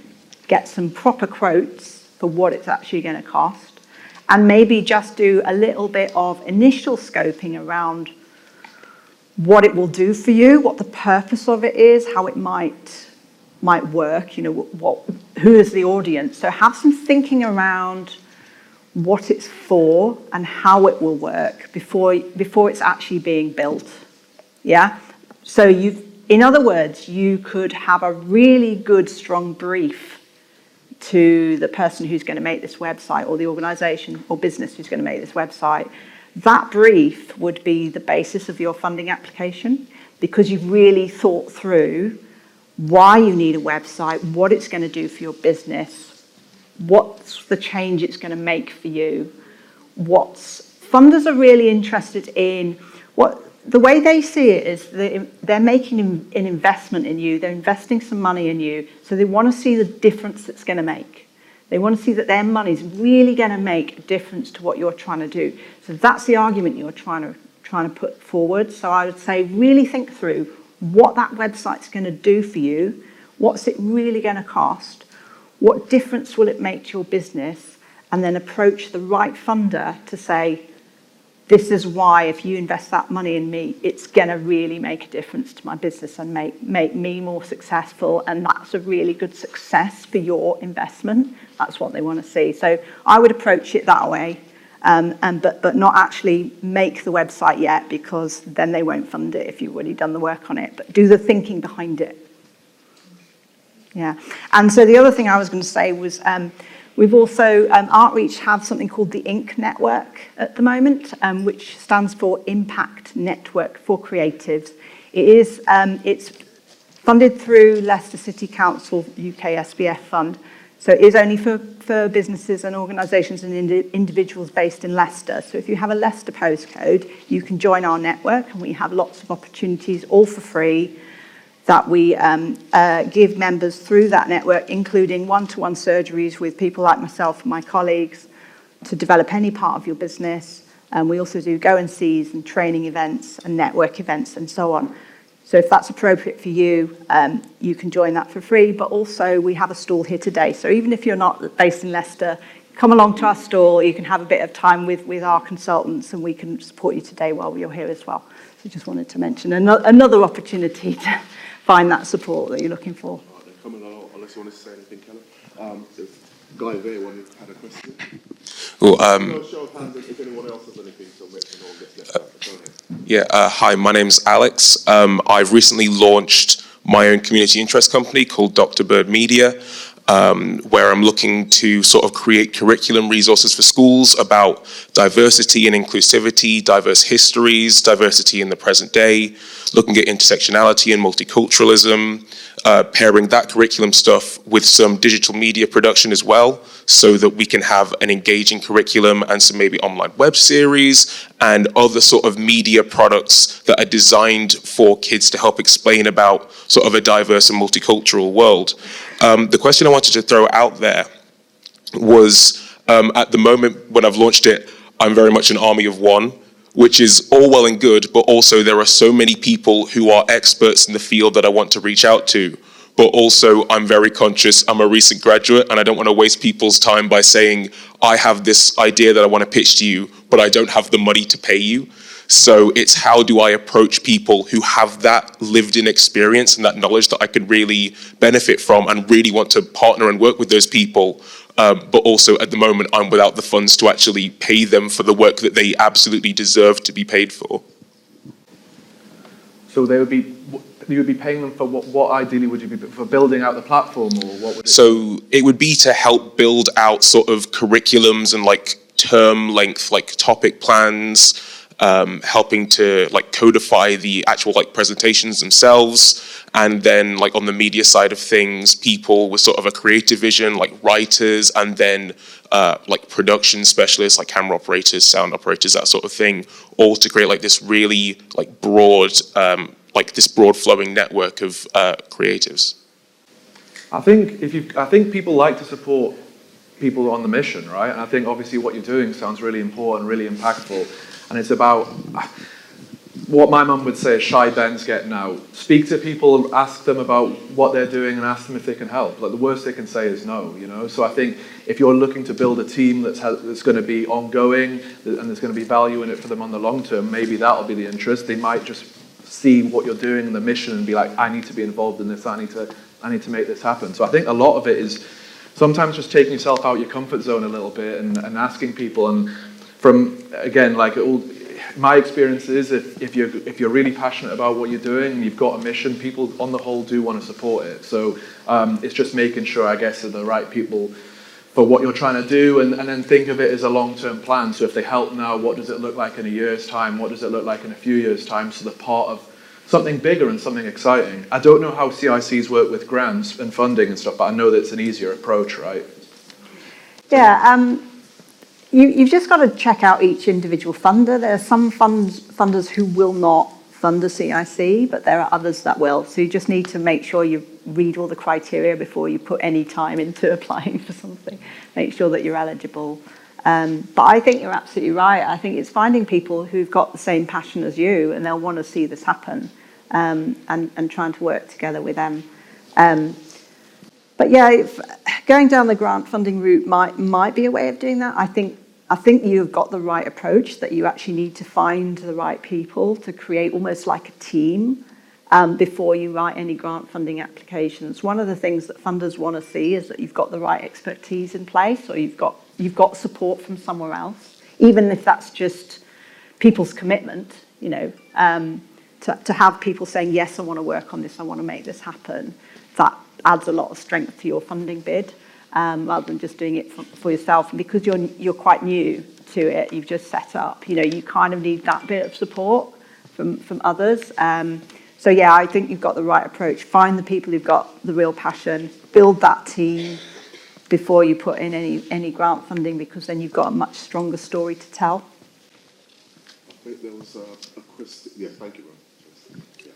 get some proper quotes for what it's actually going to cost, and maybe just do a little bit of initial scoping around what it will do for you, what the purpose of it is, how it might work, who is the audience. So have some thinking around what it's for and how it will work before it's actually being built. Yeah? So in other words, you could have a really good, strong brief to the person who's going to make this website, or the organization or business who's going to make this website. That brief would be the basis of your funding application, because you've really thought through why you need a website, what it's going to do for your business, what's the change it's going to make for you. Funders are really interested in the way they see it is they're making an investment in you, they're investing some money in you, so they want to see the difference it's going to make. They want to see that their money's really going to make a difference to what you're trying to do. So that's the argument you're trying to put forward. So I would say really think through what that website's going to do for you, what's it really going to cost, what difference will it make to your business, and then approach the right funder to say, this is why if you invest that money in me, it's going to really make a difference to my business and make me more successful, and that's a really good success for your investment. That's what they want to see. So I would approach it that way, but not actually make the website yet, because then they won't fund it if you've already done the work on it, but do the thinking behind it. Yeah, and so the other thing I was going to say was we've also, Art Reach have something called the INC network at the moment, which stands for Impact Network for Creatives. It's funded through Leicester City Council UK SBF Fund, so it is only for businesses and organisations and individuals based in Leicester. So if you have a Leicester postcode, you can join our network, and we have lots of opportunities, all for free, that we give members through that network, including one-to-one surgeries with people like myself and my colleagues to develop any part of your business. And we also do go and sees and training events and network events and so on. So if that's appropriate for you, you can join that for free. But also we have a stall here today. So even if you're not based in Leicester, come along to our stall. You can have a bit of time with our consultants, and we can support you today while you're here as well. So just wanted to mention another opportunity to find that support that you're looking for. Coming along, unless you want to say anything, Calum. There's a guy there had a question. Well, Show of hands if anyone else has anything, so no one gets left out. Go ahead. Yeah, hi, my name's Alex. I've recently launched my own community interest company called Dr. Bird Media, where I'm looking to sort of create curriculum resources for schools about diversity and inclusivity, diverse histories, diversity in the present day, looking at intersectionality and multiculturalism, pairing that curriculum stuff with some digital media production as well, so that we can have an engaging curriculum and some maybe online web series and other sort of media products that are designed for kids to help explain about sort of a diverse and multicultural world. The question I wanted to throw out there was, at the moment when I've launched it, I'm very much an army of one, which is all well and good, but also there are so many people who are experts in the field that I want to reach out to. But also I'm very conscious, I'm a recent graduate, and I don't want to waste people's time by saying, I have this idea that I want to pitch to you, but I don't have the money to pay you. So it's how do I approach people who have that lived-in experience and that knowledge that I could really benefit from and really want to partner and work with those people. But also at the moment, I'm without the funds to actually pay them for the work that they absolutely deserve to be paid for. So you would be paying them for what ideally would you be for building out the platform, or what would it So it would be to help build out sort of curriculums and like term length, like topic plans, helping to like codify the actual like presentations themselves, and then like on the media side of things, people with sort of a creative vision, like writers, and then like production specialists, like camera operators, sound operators, that sort of thing, all to create like this really like broad, like this broad flowing network of creatives. I think people like to support people on the mission, right? And I think obviously what you're doing sounds really important, really impactful. And it's about what my mum would say, shy Ben's getting out. Speak to people, ask them about what they're doing and ask them if they can help. Like the worst they can say is no, you know? So I think if you're looking to build a team that's going to be ongoing and there's going to be value in it for them on the long term, maybe that'll be the interest. They might just see what you're doing and the mission and be like, I need to be involved in this, I need to make this happen. So I think a lot of it is sometimes just taking yourself out your comfort zone a little bit and asking people. And from, again, like my experience is if you're really passionate about what you're doing and you've got a mission, people on the whole do want to support it. So it's just making sure, I guess, that the right people for what you're trying to do, and then think of it as a long-term plan. So if they help now, what does it look like in a year's time? What does it look like in a few years' time? So they're part of something bigger and something exciting. I don't know how CICs work with grants and funding and stuff, but I know that it's an easier approach, right? Yeah, you've just got to check out each individual funder. There are some funders who will not fund a CIC, but there are others that will. So you just need to make sure you read all the criteria before you put any time into applying for something. Make sure that you're eligible. But I think you're absolutely right. I think it's finding people who've got the same passion as you and they'll want to see this happen, and trying to work together with them. But yeah, going down the grant funding route might be a way of doing that. I think you've got the right approach, that you actually need to find the right people to create almost like a team before you write any grant funding applications. One of the things that funders want to see is that you've got the right expertise in place, or you've got support from somewhere else, even if that's just people's commitment, you know, to have people saying, yes, I want to work on this, I want to make this happen. That adds a lot of strength to your funding bid, rather than just doing it for yourself. And because you're quite new to it, you've just set up, you know, you kind of need that bit of support from others. So yeah, I think you've got the right approach. Find the people who've got the real passion, build that team before you put in any grant funding, because then you've got a much stronger story to tell. I think there was a question. Yeah, thank you, Ron.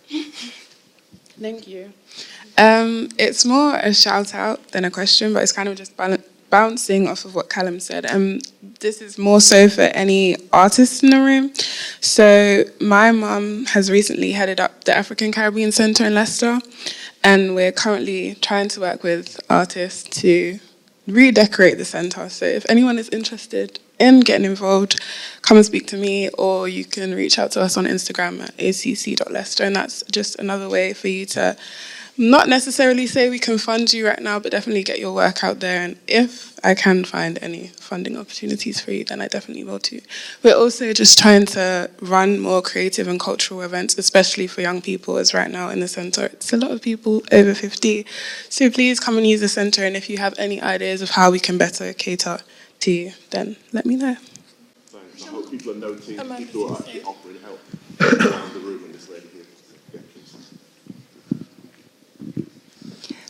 Yeah. Thank you. It's more a shout out than a question, but it's kind of just bouncing off of what Calum said. This is more so for any artists in the room. So my mum has recently headed up the African Caribbean Centre in Leicester, and we're currently trying to work with artists to redecorate the centre. So if anyone is interested in getting involved, come and speak to me, or you can reach out to us on Instagram at acc.leicester, and that's just another way for you to not necessarily say we can fund you right now, but definitely get your work out there. And if I can find any funding opportunities for you, then I definitely will too. We're also just trying to run more creative and cultural events, especially for young people, as right now in the centre it's a lot of people over 50. So please come and use the centre, and if you have any ideas of how we can better cater to you, then let me know. Thanks. I hope people are noting people are actually offering help around the room, and this lady here. Yeah, please.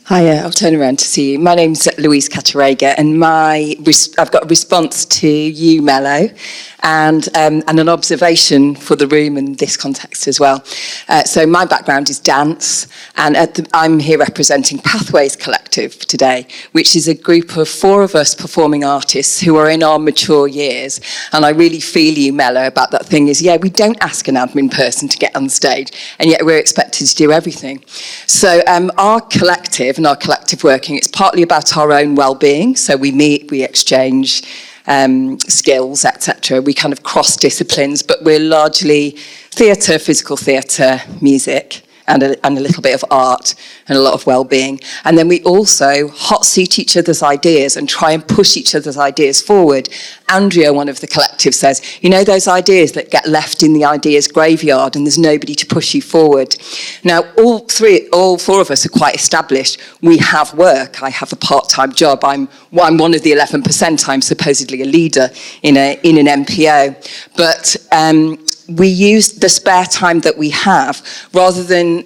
Hiya, I'll turn around to see you. My name's Louise Catarega, and I've got a response to you, Mello, and an observation for the room in this context as well. So my background is dance, and I'm here representing Pathways Collective today, which is a group of 4 of us performing artists who are in our mature years. And I really feel you, Mello, about that thing is, yeah, we don't ask an admin person to get on stage, and yet we're expected to do everything. So our collective and our collective working, it's partly about our own well-being. So we meet, we exchange skills, etc. We kind of cross disciplines, but we're largely theatre, physical theatre, music, and a little bit of art and a lot of well-being. And then we also hot seat each other's ideas and try and push each other's ideas forward. Andrea, one of the collective, says, you know those ideas that get left in the ideas graveyard and there's nobody to push you forward. Now, all four of us are quite established. We have work. I have a part-time job. I'm one of the 11%. I'm supposedly a leader in an NPO. But we use the spare time that we have rather than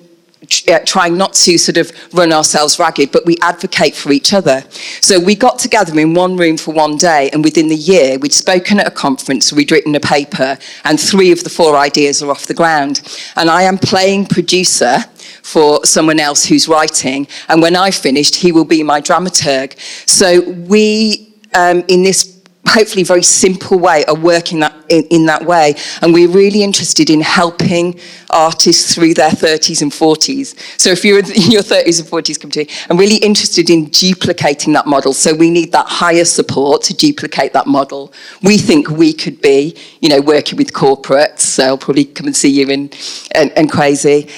trying not to sort of run ourselves ragged, but we advocate for each other. So we got together in one room for one day, and within the year, we'd spoken at a conference, we'd written a paper, and 3 of the 4 ideas are off the ground. And I am playing producer for someone else who's writing, and when I've finished, he will be my dramaturg. So we, in this hopefully very simple way, are working in that way. And we're really interested in helping artists through their 30s and 40s. So if you're in your 30s and 40s, come to me. I'm really interested in duplicating that model. So we need that higher support to duplicate that model. We think we could be, working with corporates. So I'll probably come and see you and Crazy.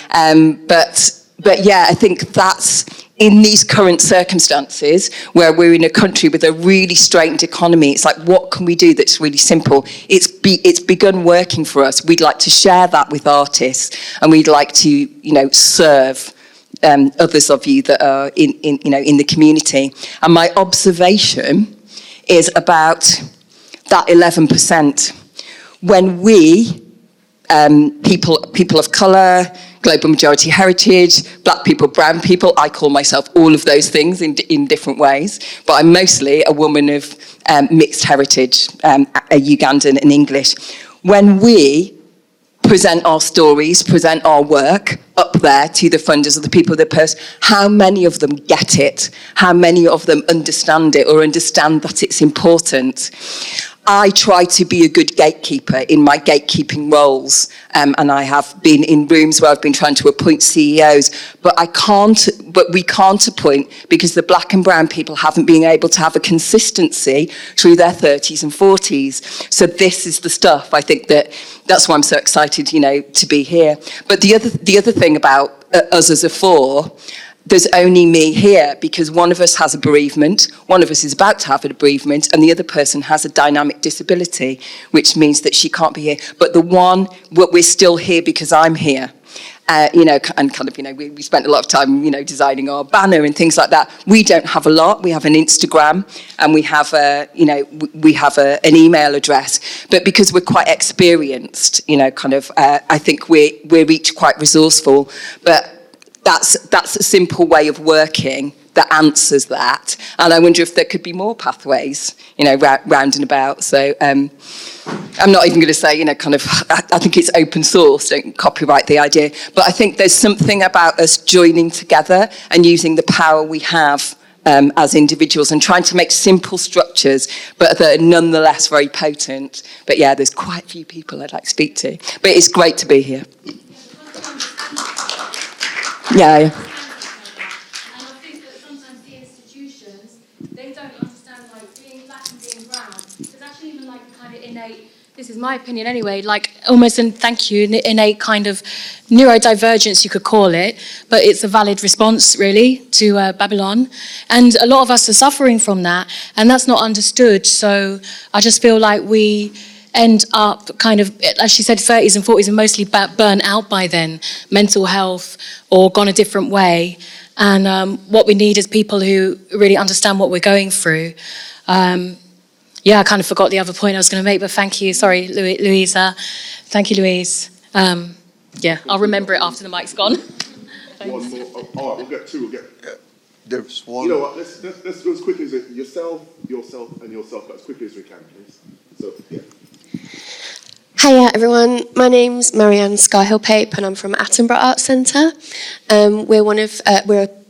But yeah, I think that's, in these current circumstances where we're in a country with a really strained economy, it's like, what can we do that's really simple? It's begun working for us. We'd like to share that with artists, and we'd like to, serve others of you that are in the community. And my observation is about that 11%. When we, people of colour, global majority heritage, black people, brown people, I call myself all of those things in different ways, but I'm mostly a woman of mixed heritage, a Ugandan and English. When we present our stories, present our work up there to the funders or the people that purse, how many of them get it? How many of them understand it or understand that it's important? I try to be a good gatekeeper in my gatekeeping roles, and I have been in rooms where I've been trying to appoint CEOs, but we can't appoint because the black and brown people haven't been able to have a consistency through their 30s and 40s. So this is the stuff, I think that's why I'm so excited, to be here. But the other thing about us as a 4, there's only me here because one of us has a bereavement, one of us is about to have a bereavement, and the other person has a dynamic disability, which means that she can't be here. But we're still here because I'm here. And kind of, we spent a lot of time, designing our banner and things like that. We don't have a lot. We have an Instagram and we have an email address. But because we're quite experienced, I think we're each quite resourceful. But that's a simple way of working that answers that. And I wonder if there could be more pathways, round and about. So I'm not even going to say, I think it's open source, don't copyright the idea. But I think there's something about us joining together and using the power we have as individuals and trying to make simple structures, but that are nonetheless very potent. But yeah, there's quite a few people I'd like to speak to. But it's great to be here. Yeah. And I think that sometimes the institutions, they don't understand being black and being brown. There's actually even kind of innate, this is my opinion anyway, almost, and thank you, innate kind of neurodivergence you could call it, but it's a valid response really to Babylon. And a lot of us are suffering from that, and that's not understood. So I just feel like we end up kind of, as she said, 30s and 40s are mostly burnt out by then, mental health, or gone a different way. And what we need is people who really understand what we're going through. I kind of forgot the other point I was going to make, but thank you. Sorry, Louisa. Thank you, Louise. I'll remember it after the mic's gone. One more. All right, we'll get 2. There's one. You know what? Let's go as quickly as yourself, and yourself, but as quickly as we can, please. So, yeah. Hiya everyone, my name's Marianne Scarhill Pape and I'm from Attenborough Arts Centre. We're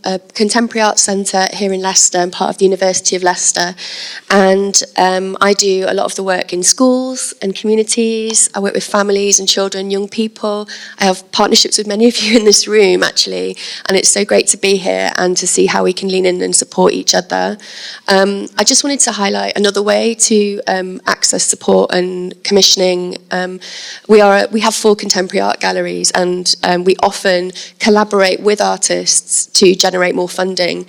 a contemporary arts centre here in Leicester. I'm part of the University of Leicester, and I do a lot of the work in schools and communities. I work with families and children, young people. I have partnerships with many of you in this room, actually, and it's so great to be here and to see how we can lean in and support each other. I just wanted to highlight another way to access support and commissioning. We have 4 contemporary art galleries, and we often collaborate with artists to generate more funding.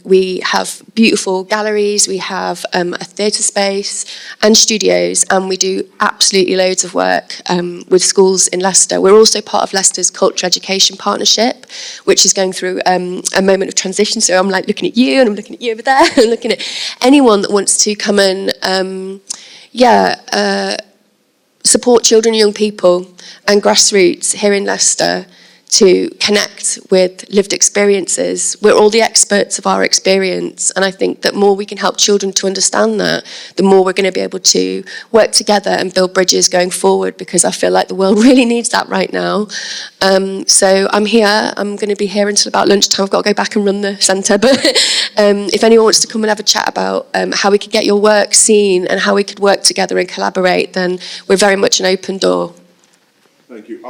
We have beautiful galleries, we have a theatre space and studios, and we do absolutely loads of work with schools in Leicester. We're also part of Leicester's Culture Education Partnership, which is going through a moment of transition. So I'm like looking at you, and I'm looking at you over there, and looking at anyone that wants to come and support children and young people and grassroots here in Leicester to connect with lived experiences. We're all the experts of our experience, and I think that more we can help children to understand that, the more we're going to be able to work together and build bridges going forward, because I feel like the world really needs that right now. So I'm here. I'm going to be here until about lunchtime. I've got to go back and run the centre, but if anyone wants to come and have a chat about how we could get your work seen and how we could work together and collaborate, then we're very much an open door. Thank you.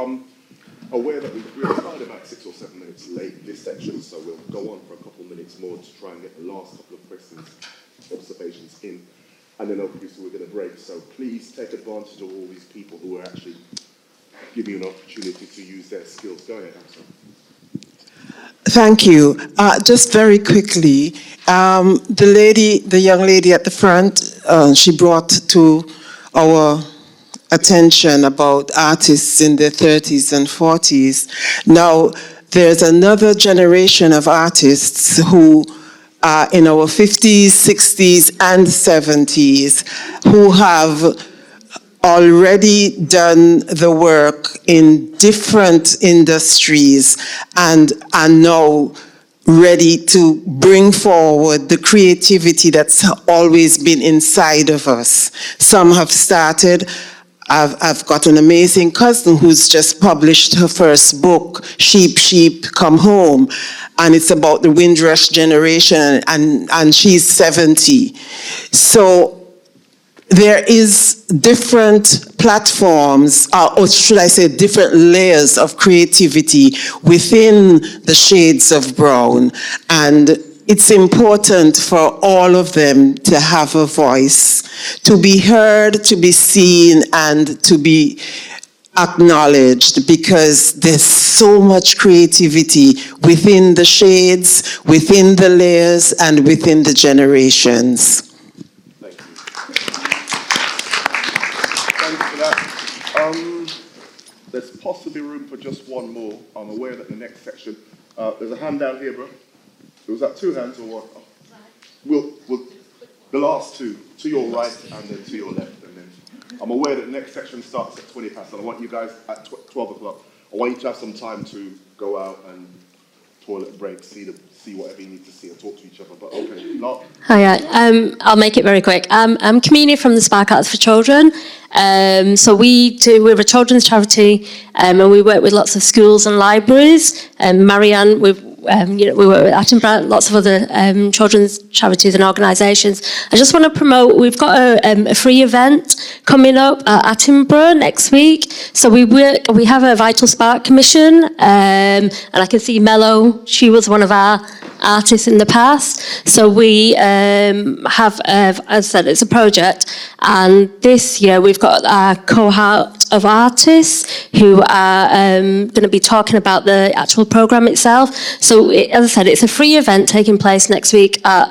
Aware that we're started about 6 or 7 minutes late this section, so we'll go on for a couple of minutes more to try and get the last couple of questions, observations in, and then obviously we're going to break. So please take advantage of all these people who are actually giving you an opportunity to use their skills. Go ahead, Amsa. Thank you. Just very quickly, the young lady at the front, she brought to our attention about artists in their 30s and 40s. Now, there's another generation of artists who are in our 50s, 60s, and 70s who have already done the work in different industries and are now ready to bring forward the creativity that's always been inside of us. Some have started. I've got an amazing cousin who's just published her first book, Sheep, Sheep, Come Home, and it's about the Windrush generation, and she's 70. So there is different platforms, or should I say different layers of creativity within the shades of brown, and it's important for all of them to have a voice, to be heard, to be seen, and to be acknowledged, because there's so much creativity within the shades, within the layers, and within the generations. Thank you. Thanks for that. There's possibly room for just one more. I'm aware that the next section, there's a hand down here, bro. Was that 2 hands or what? We'll the last 2, to your right and then to your left. And then I'm aware that the next section starts at 20 past, and I want you guys at 12 o'clock. I want you to have some time to go out and toilet break, see whatever you need to see and talk to each other. But okay, not. Hiya, I'll make it very quick. I'm Community from the Spark Arts for Children. So we're a children's charity, and we work with lots of schools and libraries. Marianne, we work with Attenborough, lots of other children's charities and organisations. I just want to promote, we've got a free event coming up at Attenborough next week. So we have a Vital Spark Commission, and I can see Mello, she was one of our artists in the past. So we have, as I said, it's a project, and this year we've got our cohort of artists who are going to be talking about the actual programme itself. So as I said, it's a free event taking place next week at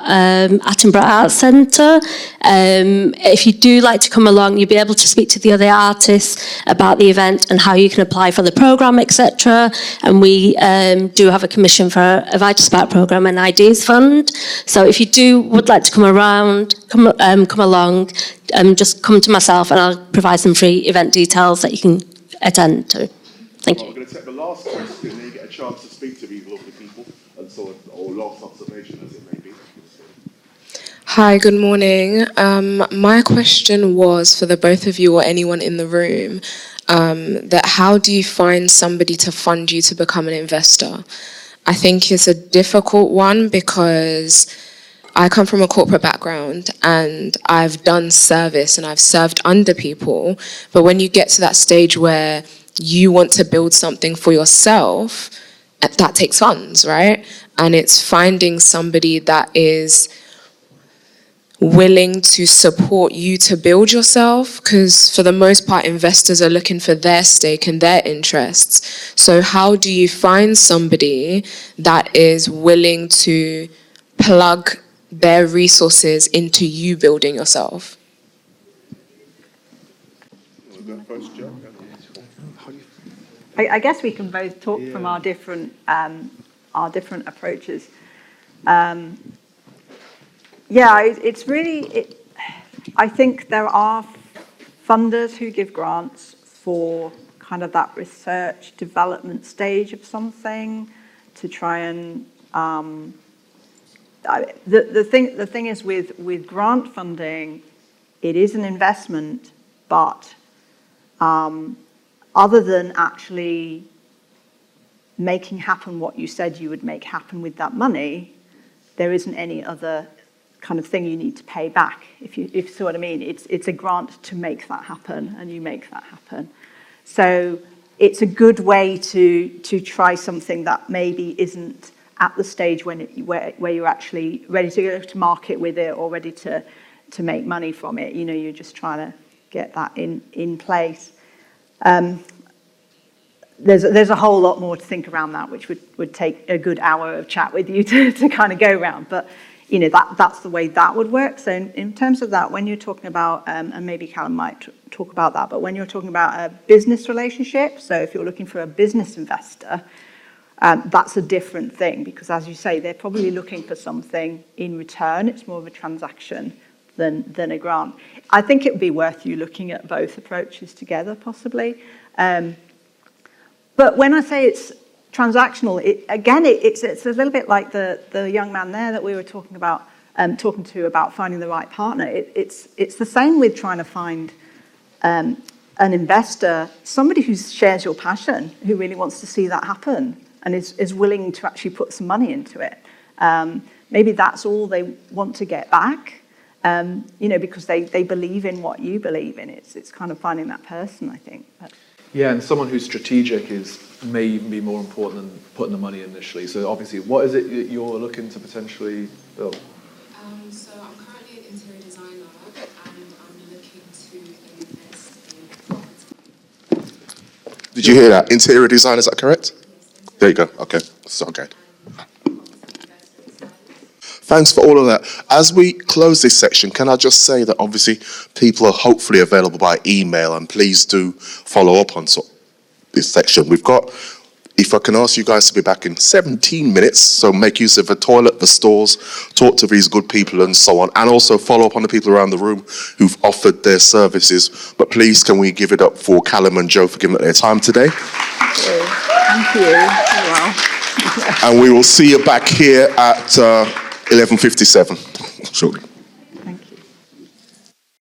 Attenborough Arts Centre. If you do like to come along, you'll be able to speak to the other artists about the event and how you can apply for the programme, etc. And we do have a commission for a Vital Spark programme and Ideas Fund. So if you would like to come along, just come to myself and I'll provide some free event details that you can attend to. Thank you. We're going to take the last question, then you get a chance to speak to these lovely people, and so, or last observation as it may be. Hi, good morning. My question was for the both of you or anyone in the room, that how do you find somebody to fund you to become an investor? I think it's a difficult one because I come from a corporate background and I've done service and I've served under people. But when you get to that stage where you want to build something for yourself, that takes funds, right? And it's finding somebody that is willing to support you to build yourself, because for the most part investors are looking for their stake and their interests. So how do you find somebody that is willing to plug their resources into you building yourself? I guess we can both talk from our different approaches. It's really. I think there are funders who give grants for kind of that research development stage of something to try and. The thing is with grant funding, it is an investment, but other than actually making happen what you said you would make happen with that money, there isn't any other kind of thing you need to pay back. If you see what I mean, it's a grant to make that happen, and you make that happen. So it's a good way to try something that maybe isn't at the stage where you're actually ready to go to market with it or ready to make money from it. You know, you're just trying to get that in place. There's a whole lot more to think around that, which would take a good hour of chat with you to kind of go around. But you know, that's the way that would work. So in terms of that, when you're talking about, and maybe Calum might talk about that, but when you're talking about a business relationship, so if you're looking for a business investor, that's a different thing, because as you say, they're probably looking for something in return. It's more of a transaction than a grant. I think it would be worth you looking at both approaches together, possibly. But when I say it's transactional, it's a little bit like the young man there that we were talking to about finding the right partner. It's the same with trying to find an investor, somebody who shares your passion, who really wants to see that happen and is willing to actually put some money into it. Maybe that's all they want to get back, because they believe in what you believe in. It's kind of finding that person, I think. Yeah, and someone who's strategic may even be more important than putting the money initially. So obviously, what is it that you're looking to potentially build? So I'm currently an interior designer, and I'm looking to invest in property. Did you hear that? Interior design, is that correct? There you go. Okay, so okay. Thanks for all of that. As we close this section, can I just say that obviously people are hopefully available by email, and please do follow up on this section. We've got, if I can ask you guys to be back in 17 minutes, so make use of the toilet, the stores, talk to these good people and so on, and also follow up on the people around the room who've offered their services. But please, can we give it up for Calum and Joe for giving up their time today? Thank you. Wow. And we will see you back here at 11:57 shortly.